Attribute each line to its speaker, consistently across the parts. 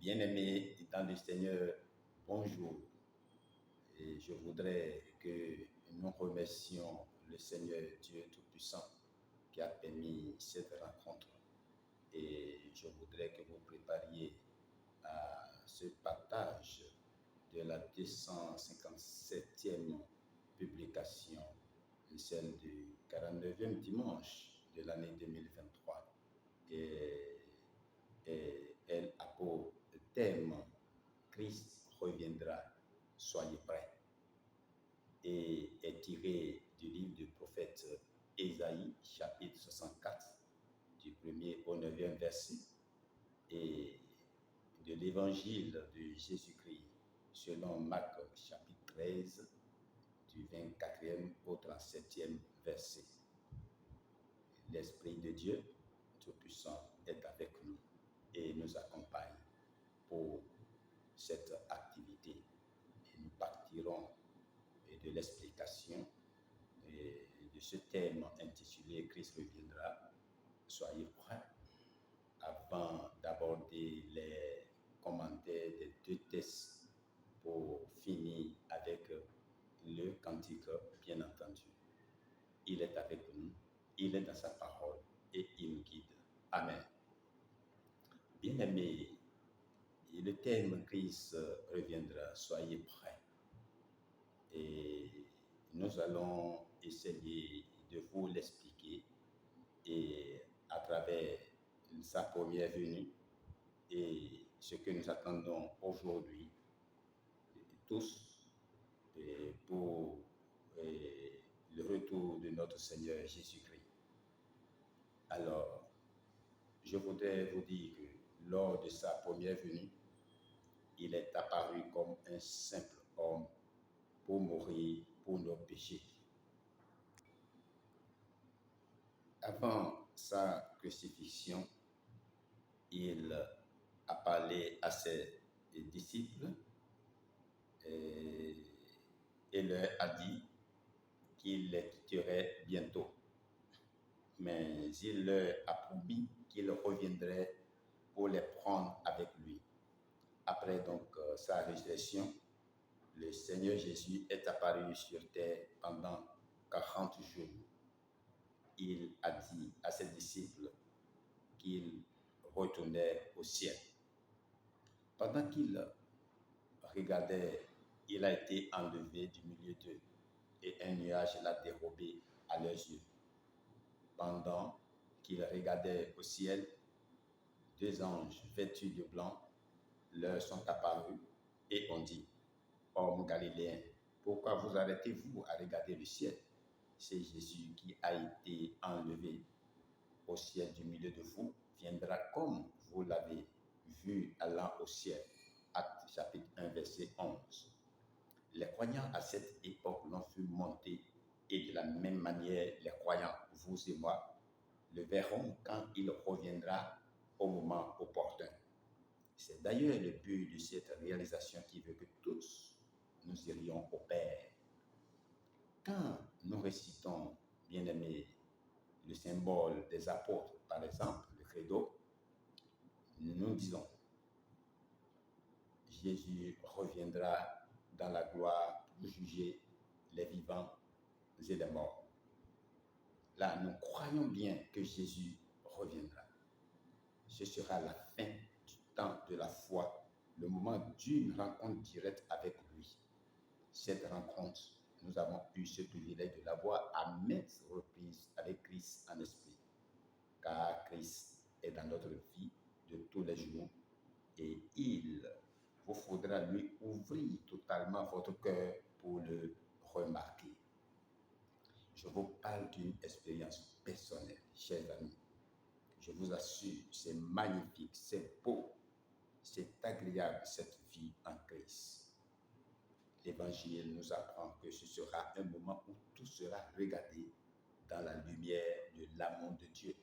Speaker 1: Bien-aimés dans le Seigneur, bonjour. Et je voudrais que nous remercions le Seigneur Dieu Tout-Puissant qui a permis cette rencontre. Et je voudrais que vous prépariez à ce partage de la 257e publication, celle du 49e dimanche de l'année 2023. Et elle a pour thème « Christ reviendra, soyez prêts » et est tiré du livre du prophète Ésaïe, chapitre 64, du 1er au 9e verset, et de l'évangile de Jésus-Christ selon Marc, chapitre 13, du 24e au 37e verset. L'Esprit de Dieu Tout-Puissant est avec nous et nous accompagne pour cette activité. Et nous partirons de l'explication de ce thème intitulé « Christ reviendra, soyez prêts » avant d'aborder les commentaires des deux textes pour finir avec le cantique, bien entendu. Il est avec nous, il est dans sa parole et il nous guide. Amen. Bien-aimés, le thème Christ reviendra, soyez prêts. Et nous allons essayer de vous l'expliquer et à travers sa première venue et ce que nous attendons aujourd'hui tous pour le retour de notre Seigneur Jésus-Christ. Alors, je voudrais vous dire que lors de sa première venue, il est apparu comme un simple homme pour mourir pour nos péchés. Avant sa crucifixion, il a parlé à ses disciples et leur a dit qu'il les quitterait bientôt. Mais il leur a promis qu'il reviendrait pour les prendre avec lui. Après donc sa résurrection, le Seigneur Jésus est apparu sur terre pendant 40 jours. Il a dit à ses disciples qu'il retournait au ciel. Pendant qu'il regardait, il a été enlevé du milieu d'eux et un nuage l'a dérobé à leurs yeux. Pendant qu'il regardait au ciel, deux anges vêtus de blanc leur sont apparus et ont dit « Hommes galiléens, pourquoi vous arrêtez-vous à regarder le ciel? C'est Jésus qui a été enlevé au ciel du milieu de vous, viendra comme vous l'avez vu allant au ciel. » Actes chapitre 1, verset 11. Les croyants à cette époque l'ont vu monter et de la même manière, les croyants, vous et moi, le verront quand il reviendra au moment opportun. C'est d'ailleurs le but de cette réalisation qui veut que tous nous irions au Père. Quand nous récitons, bien-aimés, le symbole des apôtres, par exemple, le credo, nous disons Jésus reviendra dans la gloire pour juger les vivants et les morts. Là, nous croyons bien que Jésus reviendra. Ce sera la fin du temps de la foi, le moment d'une rencontre directe avec lui. Cette rencontre, nous avons eu ce privilège de l'avoir à maintes reprises avec Christ en esprit, car Christ est dans notre vie de tous les jours et il vous faudra lui ouvrir totalement votre cœur pour le remarquer. Je vous parle d'une expérience personnelle, chers amis. Je vous assure, c'est magnifique, c'est beau, c'est agréable cette vie en Christ. L'Évangile nous apprend que ce sera un moment où tout sera regardé dans la lumière de l'amour de Dieu.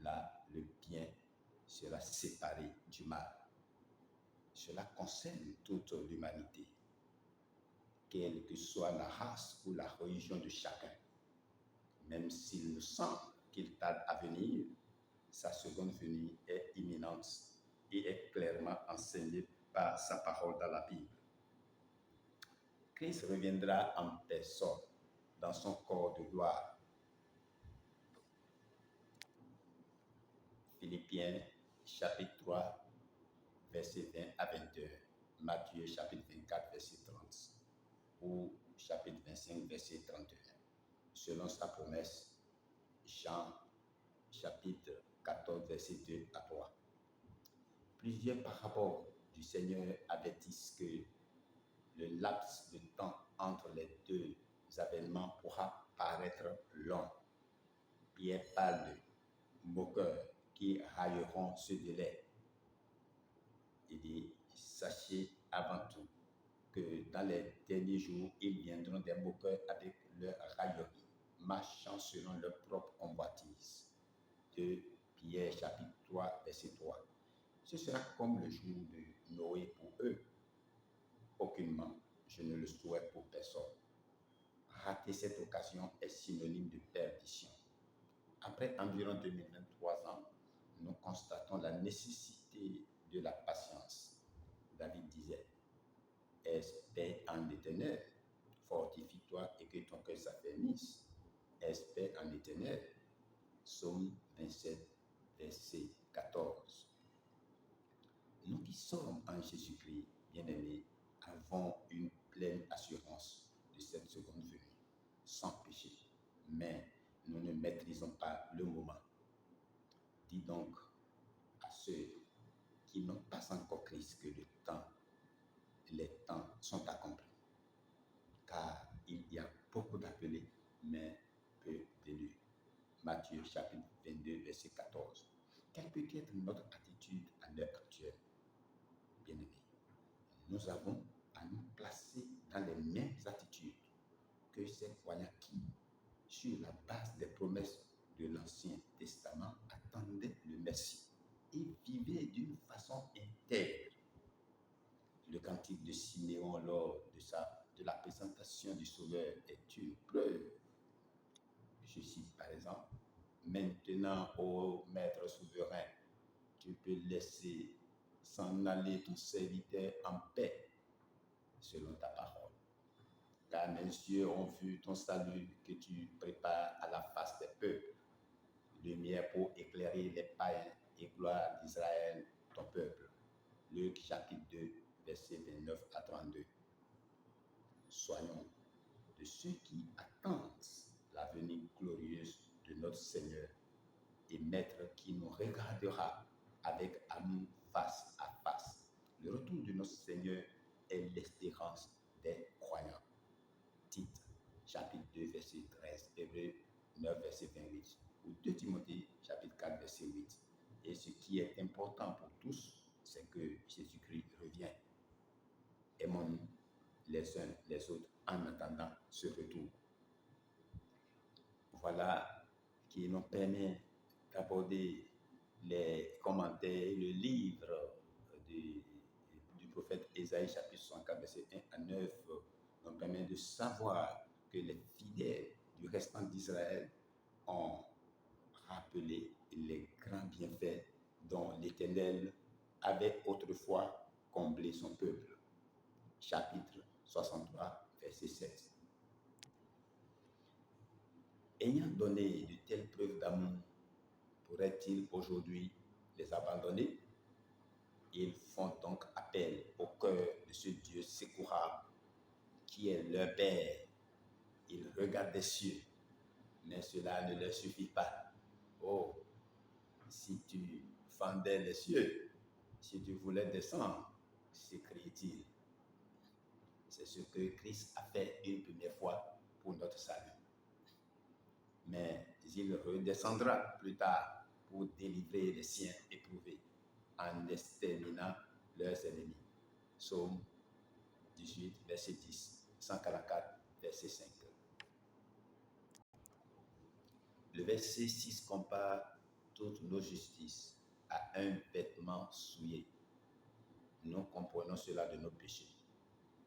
Speaker 1: Là, le bien sera séparé du mal. Cela concerne toute l'humanité, quelle que soit la race ou la religion de chacun. Même s'il nous semble qu'il tarde à venir, sa seconde venue est imminente et est clairement enseigné par sa parole dans la Bible. Christ reviendra en personne dans son corps de gloire. Philippiens chapitre 3, verset 20 à 21. Matthieu chapitre 24, verset 30. Ou chapitre 25, verset 31. Selon sa promesse, Jean chapitre 14, verset 2 à 3. Plusieurs paraboles du Seigneur avertissent que le laps de temps entre les deux avènements pourra paraître long. Pierre parle de moqueurs qui railleront ce délai. Il dit, sachez avant tout que dans les derniers jours, ils viendront des moqueurs avec leur raillerie, marchant selon leur propre convoitise. De Pierre chapitre 3, verset 3. Ce sera comme le jour de Noé pour eux. Aucunement, je ne le souhaite pour personne. Rater cette occasion est synonyme de perdition. Après environ 2023 ans, nous constatons la nécessité de la patience. David disait, espère en l'Éternel, fortifie-toi et que ton cœur s'affermisse. Espère en l'Éternel. Psaume 27, verset 14. Nous qui sommes en Jésus-Christ, bien-aimés, avons une pleine assurance de cette seconde venue, sans péché. Mais nous ne maîtrisons pas le moment. Dis donc à ceux qui n'ont pas encore Christ que les temps sont accomplis. Car il y a beaucoup d'appelés, mais peu d'élus. Matthieu chapitre 22, verset 14. Quelle peut être notre attitude à l'heure actuelle? Bien-aimés, nous avons à nous placer dans les mêmes attitudes que ces croyants qui, sur la base des promesses de l'Ancien Testament, attendaient le Messie et vivaient d'une façon intègre. Le cantique de Siméon lors de la présentation du Sauveur est une preuve. Je cite par exemple, maintenant, ô Maître souverain, tu peux laisser s'en aller ton serviteur en paix, selon ta parole. Car mes yeux ont vu ton salut que tu prépares à la face des peuples, lumière pour éclairer les païens et gloire d'Israël, ton peuple. Luc chapitre 2, versets 29 à 32. Soyons de ceux qui attendent la venue glorieuse de notre Seigneur et Maître qui nous regardera avec amour face à face. Le retour de notre Seigneur est l'espérance des croyants. Tite, chapitre 2, verset 13, Hébreux 9, verset 28, ou 2 Timothée, chapitre 4, verset 8. Et ce qui est important pour tous, c'est que Jésus-Christ revient. Aimons-nous les uns les autres en attendant ce retour. Voilà qui nous permet d'aborder les commentaires, le livre du prophète Ésaïe, chapitre 64, verset 1 à 9, nous permet de savoir que les fidèles du restant d'Israël ont rappelé les grands bienfaits dont l'Éternel avait autrefois comblé son peuple. Chapitre 63, verset 7. Ayant donné de telles preuves d'amour, pourrait-il aujourd'hui les abandonner? Ils font donc appel au cœur de ce Dieu secourable qui est leur Père. Ils regardent des cieux, mais cela ne leur suffit pas. Oh, si tu fendais les cieux, si tu voulais descendre, s'écrie-t-il. C'est ce que Christ a fait une première fois pour notre salut. Mais il redescendra plus tard pour délivrer les siens éprouvés en exterminant leurs ennemis. Psaume 18, verset 10, 144, verset 5. Le verset 6 compare toutes nos justices à un vêtement souillé. Nous comprenons cela de nos péchés.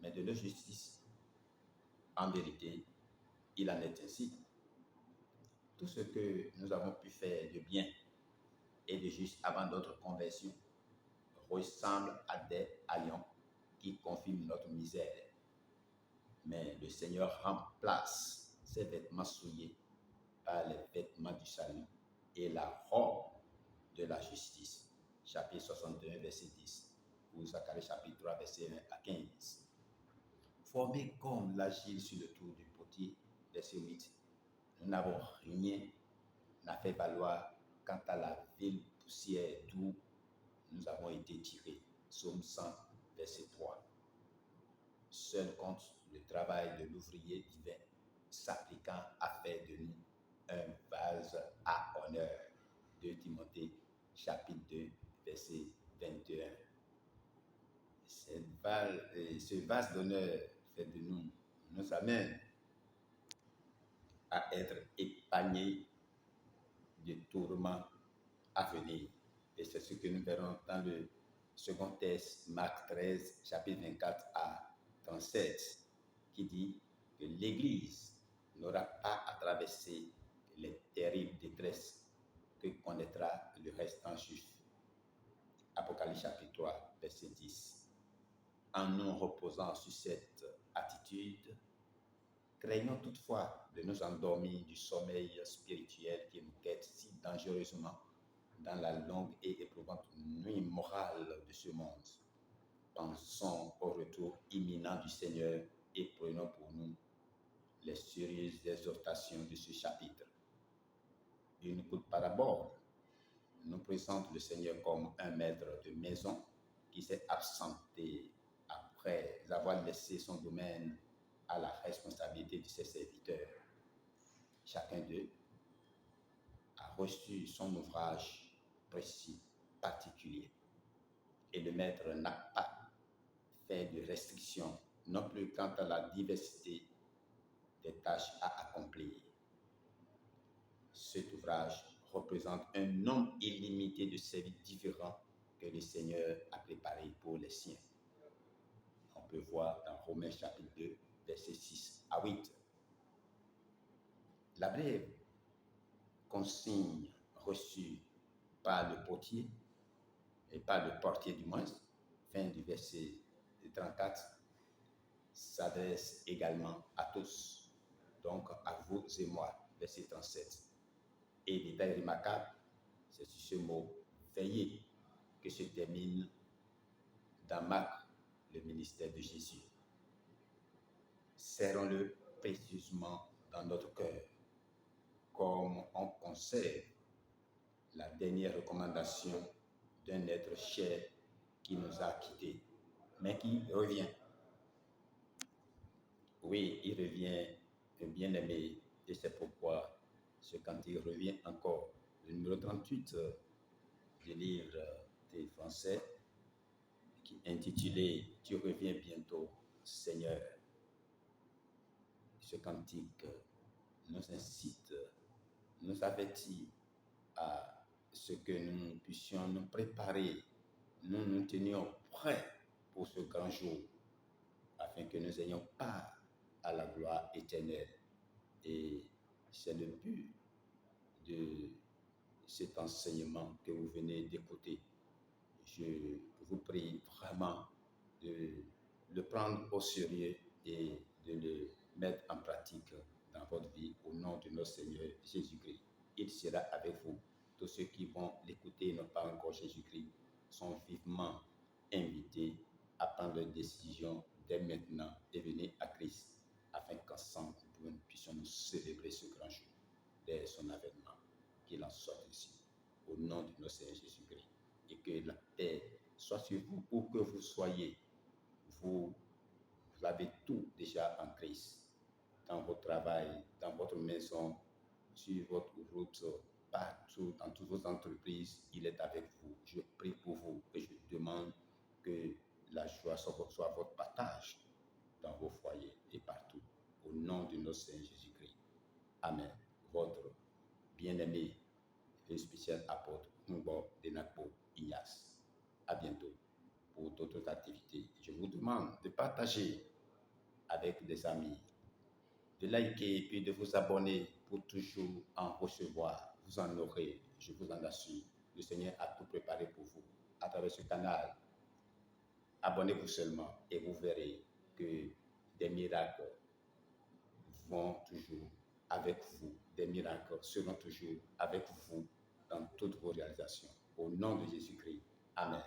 Speaker 1: Mais de nos justices, en vérité, il en est ainsi. Tout ce que nous avons pu faire de bien et de juste avant notre conversion ressemblent à des haillons qui confirment notre misère. Mais le Seigneur remplace ces vêtements souillés par les vêtements du salut et la robe de la justice. Chapitre 61, verset 10, ou Zacharie chapitre 3, verset 1 à 15. Formés comme l'argile sur le tour du potier, verset 8, nous n'avons rien à faire valoir quant à la ville poussière d'où nous avons été tirés. Psaume 100, verset 3. Seul compte le travail de l'ouvrier divin s'appliquant à faire de nous un vase à honneur. 2 Timothée, chapitre 2, verset 21. Ce vase d'honneur fait de nous amène à être épargnés des tourments à venir. Et c'est ce que nous verrons dans le second texte, Marc 13, chapitre 24 à 37, qui dit que l'Église n'aura pas à traverser les terribles détresses que connaîtra le restant juif. Apocalypse chapitre 3, verset 10. En nous reposant sur cette attitude, craignons toutefois de nous endormir du sommeil spirituel qui nous guette si dangereusement dans la longue et éprouvante nuit morale de ce monde. Pensons au retour imminent du Seigneur et prenons pour nous les sérieuses exhortations de ce chapitre. Une courte parabole nous présente le Seigneur comme un maître de maison qui s'est absenté après avoir laissé son domaine à la responsabilité de ses serviteurs. Chacun d'eux a reçu son ouvrage précis, particulier. Et le maître n'a pas fait de restrictions, non plus quant à la diversité des tâches à accomplir. Cet ouvrage représente un nombre illimité de services différents que le Seigneur a préparés pour les siens. On peut voir dans Romains chapitre 2, versets 6 à 8. La brève consigne reçue par le potier, et par le portier du moins, fin du verset 34, s'adresse également à tous, donc à vous et moi, verset 37. Et détail remarquable, c'est sur ce mot « veillez » que se termine dans Marc le ministère de Jésus. Serrons-le précieusement dans notre cœur, comme on conserve la dernière recommandation d'un être cher qui nous a quittés, mais qui revient. Oui, il revient, un bien-aimé, et c'est pourquoi ce cantique revient encore. Le numéro 38 du livre des Français, qui est intitulé « Tu reviens bientôt, Seigneur ». Ce cantique nous incite, nous avertit à ce que nous puissions nous préparer, nous tenions prêts pour ce grand jour, afin que nous ayons part à la gloire éternelle. Et c'est le but de cet enseignement que vous venez d'écouter. Je vous prie vraiment de le prendre au sérieux et de le mettre en pratique dans votre vie au nom de notre Seigneur Jésus-Christ. Il sera avec vous. Tous ceux qui vont l'écouter et n'ont pas encore Jésus-Christ sont vivement invités à prendre leur décision dès maintenant et venir à Christ, afin qu'ensemble nous puissions nous célébrer ce grand jour dès son avènement. Qu'il en soit ainsi, au nom de notre Seigneur Jésus-Christ. Et que la paix soit sur vous, où que vous soyez. Vous avez tout déjà en Christ. Dans votre travail, dans votre maison, sur votre route, partout, dans toutes vos entreprises, il est avec vous. Je prie pour vous et je demande que la joie soit votre partage dans vos foyers et partout. Au nom de notre Seigneur Jésus-Christ. Amen. Votre bien-aimé et spécial apôtre Ngbo Denakpo Ignace. À bientôt pour d'autres activités. Je vous demande de partager avec des amis, de liker puis de vous abonner pour toujours en recevoir. Vous en aurez, je vous en assure. Le Seigneur a tout préparé pour vous. à travers ce canal. Abonnez-vous seulement et vous verrez que des miracles vont toujours avec vous. Des miracles seront toujours avec vous dans toutes vos réalisations. Au nom de Jésus-Christ. Amen.